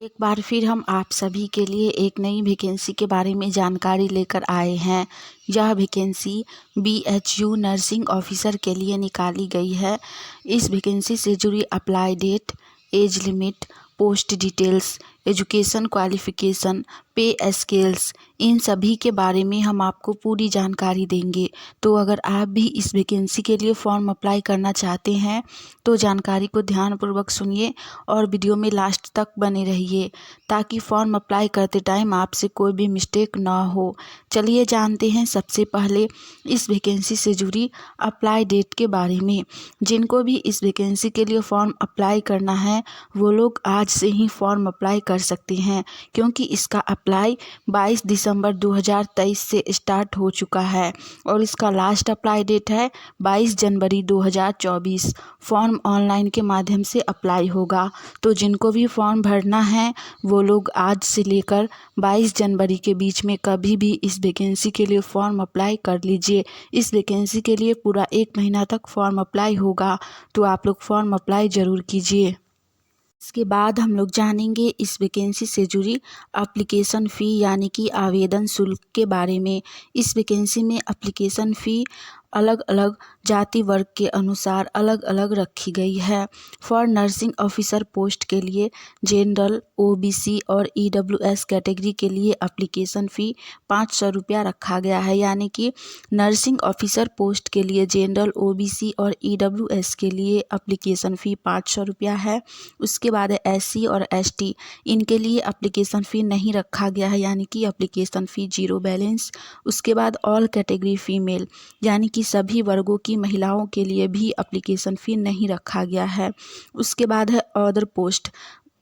एक बार फिर हम आप सभी के लिए एक नई वैकेंसी के बारे में जानकारी लेकर आए हैं। यह वैकेंसी BHU नर्सिंग ऑफिसर के लिए निकाली गई है। इस वैकेंसी से जुड़ी apply date, age limit, post details, education qualification, pay scales, इन सभी के बारे में हम आपको पूरी जानकारी देंगे। तो अगर आप भी इस वैकेंसी के लिए फॉर्म अप्लाई करना चाहते हैं तो जानकारी को ध्यानपूर्वक सुनिए और वीडियो में लास्ट तक बने रहिए ताकि फॉर्म अप्लाई करते टाइम आपसे कोई भी मिस्टेक ना हो। चलिए जानते हैं सबसे पहले इस वैकेंसी से जुड़ी अप्लाई डेट के बारे में। जिनको भी इस वैकेंसी के लिए फॉर्म अप्लाई करना है वो लोग आज से ही फॉर्म अप्लाई कर सकते हैं, क्योंकि इसका अप्लाई 22 दिसंबर 2023 से स्टार्ट हो चुका है और इसका लास्ट अप्लाई डेट है 22 जनवरी 2024। फॉर्म ऑनलाइन के माध्यम से अप्लाई होगा। तो जिनको भी फॉर्म भरना है वो लोग आज से लेकर 22 जनवरी के बीच में कभी भी इस वैकेंसी के लिए फॉर्म अप्लाई कर लीजिए। इस वैकेंसी के लिए पूरा 1 महीना तक फॉर्म अप्लाई होगा, तो आप लोग फॉर्म अप्लाई ज़रूर कीजिए। इसके बाद हम लोग जानेंगे इस वैकेंसी से जुड़ी एप्लीकेशन फ़ी यानी कि आवेदन शुल्क के बारे में। इस वैकेंसी में एप्लीकेशन फ़ी अलग अलग जाति वर्ग के अनुसार अलग अलग रखी गई है। फॉर नर्सिंग ऑफिसर पोस्ट के लिए जनरल, OBC और EWS कैटेगरी के लिए एप्लीकेशन फ़ी 500 रुपया रखा गया है। यानी कि नर्सिंग ऑफिसर पोस्ट के लिए जनरल, OBC और EWS के लिए एप्लीकेशन फ़ी 500 रुपया है। उसके बाद SC और ST, इनके लिए एप्लीकेशन फ़ी नहीं रखा गया है, यानी कि एप्लीकेशन फ़ी 0 बैलेंस। उसके बाद ऑल कैटेगरी फीमेल, यानी कि सभी वर्गों की महिलाओं के लिए भी एप्लीकेशन फ़ी नहीं रखा गया है। उसके बाद है अदर पोस्ट।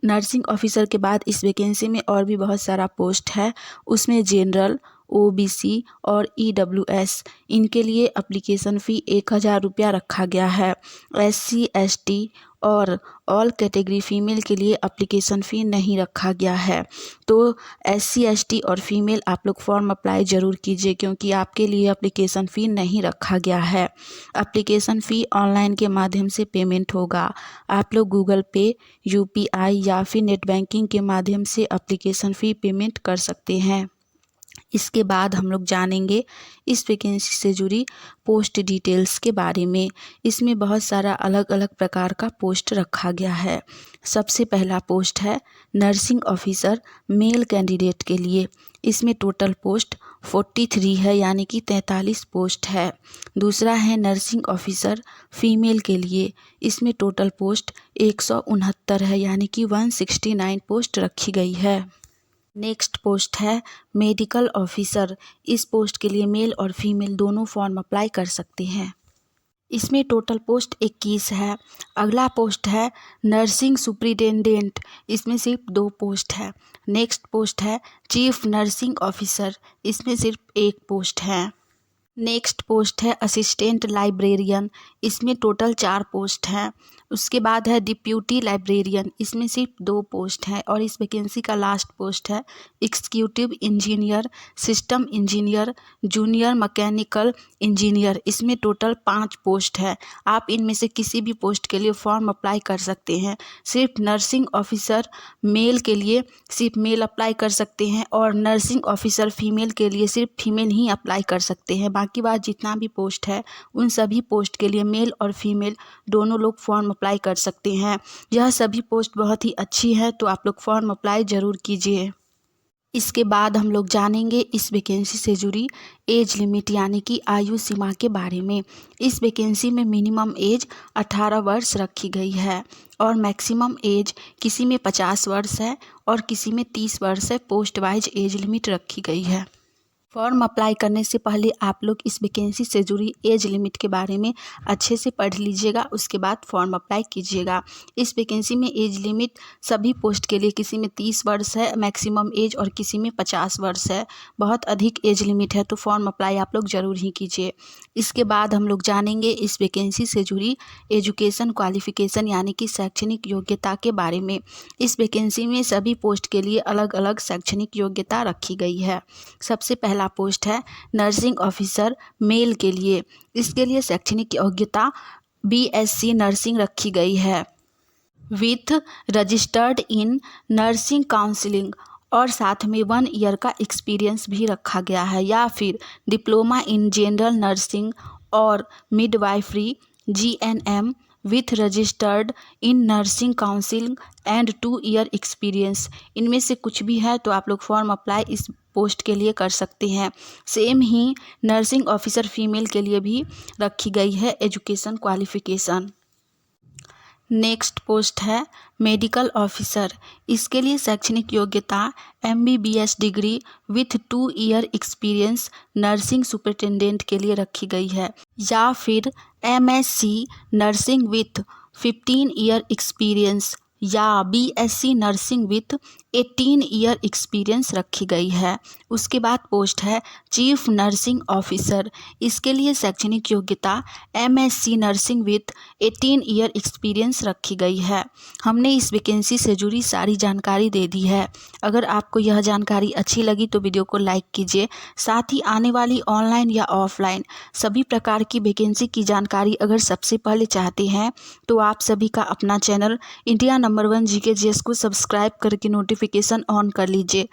नर्सिंग ऑफिसर के बाद इस वैकेंसी में और भी बहुत सारा पोस्ट है। उसमें जनरल, OBC और EWS, इनके लिए एप्लीकेशन फ़ी 1000 रुपया रखा गया है। SC, ST और ऑल कैटेगरी फीमेल के लिए एप्लीकेशन फ़ी नहीं रखा गया है। तो SC, ST और फीमेल आप लोग फॉर्म अप्लाई ज़रूर कीजिए, क्योंकि आपके लिए एप्लीकेशन फ़ी नहीं रखा गया है। एप्लीकेशन फ़ी ऑनलाइन के माध्यम से पेमेंट होगा। आप लोग गूगल पे, UPI या फिर नेट बैंकिंग के माध्यम से एप्लीकेशन फ़ी पेमेंट कर सकते हैं। इसके बाद हम लोग जानेंगे इस वैकेंसी से जुड़ी पोस्ट डिटेल्स के बारे में। इसमें बहुत सारा अलग अलग प्रकार का पोस्ट रखा गया है। सबसे पहला पोस्ट है नर्सिंग ऑफिसर मेल कैंडिडेट के लिए। इसमें टोटल पोस्ट 43 है, यानी कि 43 पोस्ट है। दूसरा है नर्सिंग ऑफिसर फीमेल के लिए। इसमें टोटल पोस्ट 169 है, यानी कि 169 पोस्ट रखी गई है। नेक्स्ट पोस्ट है मेडिकल ऑफिसर। इस पोस्ट के लिए मेल और फीमेल दोनों फॉर्म अप्लाई कर सकते हैं। इसमें टोटल पोस्ट 21 है। अगला पोस्ट है नर्सिंग सुपरिटेंडेंट। इसमें सिर्फ 2 पोस्ट है। नेक्स्ट पोस्ट है चीफ नर्सिंग ऑफिसर। इसमें सिर्फ 1 पोस्ट है। नेक्स्ट पोस्ट है असिस्टेंट लाइब्रेरियन। इसमें टोटल 4 पोस्ट हैं। उसके बाद है डिप्यूटी लाइब्रेरियन। इसमें सिर्फ 2 पोस्ट हैं और इस वैकेंसी का लास्ट पोस्ट है executive engineer, system engineer, junior mechanical engineer. इसमें टोटल 5 पोस्ट है। आप इनमें से किसी भी पोस्ट के लिए फॉर्म अप्लाई कर सकते हैं। सिर्फ नर्सिंग ऑफिसर मेल के लिए सिर्फ मेल अप्लाई कर सकते हैं और नर्सिंग ऑफिसर फीमेल के लिए सिर्फ फीमेल ही अप्लाई कर सकते हैं। बाकी बात जितना भी पोस्ट है उन सभी पोस्ट के लिए मेल और फीमेल दोनों लोग फॉर्म अप्लाई कर सकते हैं। यह सभी पोस्ट बहुत ही अच्छी है, तो आप लोग फॉर्म अप्लाई ज़रूर कीजिए। इसके बाद हम लोग जानेंगे इस वैकेंसी से जुड़ी एज लिमिट यानी कि आयु सीमा के बारे में। इस वैकेंसी में मिनिमम एज 18 वर्ष रखी गई है और मैक्सिमम एज किसी में 50 वर्ष है और किसी में 30 वर्ष है। पोस्ट वाइज एज लिमिट रखी गई है। फॉर्म अप्लाई करने से पहले आप लोग इस वैकेंसी से जुड़ी एज लिमिट के बारे में अच्छे से पढ़ लीजिएगा, उसके बाद फॉर्म अप्लाई कीजिएगा। इस वैकेंसी में एज लिमिट सभी पोस्ट के लिए किसी में 30 वर्ष है मैक्सिमम एज और किसी में 50 वर्ष है। बहुत अधिक एज लिमिट है, तो फॉर्म अप्लाई आप लोग ज़रूर ही कीजिए। इसके बाद हम लोग जानेंगे इस वैकेंसी से जुड़ी एजुकेशन क्वालिफिकेशन यानी कि शैक्षणिक योग्यता के बारे में। इस वैकेंसी में सभी पोस्ट के लिए अलग अलग शैक्षणिक योग्यता रखी गई है। सबसे पहला पोस्ट है नर्सिंग ऑफिसर मेल के लिए। इसके लिए शैक्षणिक योग्यता BSc नर्सिंग रखी गई है। With registered in nursing counselling, और साथ में 1 ईयर का एक्सपीरियंस भी रखा गया है, या फिर डिप्लोमा इन जनरल नर्सिंग और midwifery GNM with registered in nursing council and 2 year experience. इनमें से कुछ भी है तो आप लोग फॉर्म अप्लाई इस पोस्ट के लिए कर सकते हैं। सेम ही नर्सिंग ऑफिसर फीमेल के लिए भी रखी गई है एजुकेशन क्वालिफिकेशन। नेक्स्ट पोस्ट है मेडिकल ऑफिसर। इसके लिए शैक्षणिक योग्यता MBBS degree with 2 year experience nursing superintendent के लिए रखी गई है, या फिर MSc nursing with 15 year experience, या BSc nursing with 18 year experience रखी गई है। उसके बाद पोस्ट है चीफ नर्सिंग ऑफिसर। इसके लिए शैक्षणिक योग्यता MSc nursing with 18 year experience रखी गई है। हमने इस वैकेंसी से जुड़ी सारी जानकारी दे दी है। अगर आपको यह जानकारी अच्छी लगी तो वीडियो को लाइक कीजिए। साथ ही आने वाली ऑनलाइन या ऑफलाइन सभी प्रकार की वैकेंसी की जानकारी अगर सबसे पहले चाहते हैं तो आप सभी का अपना channel India number 1 GK GS को सब्सक्राइब करके नोटिफिकेशन ऑन कर लीजिए।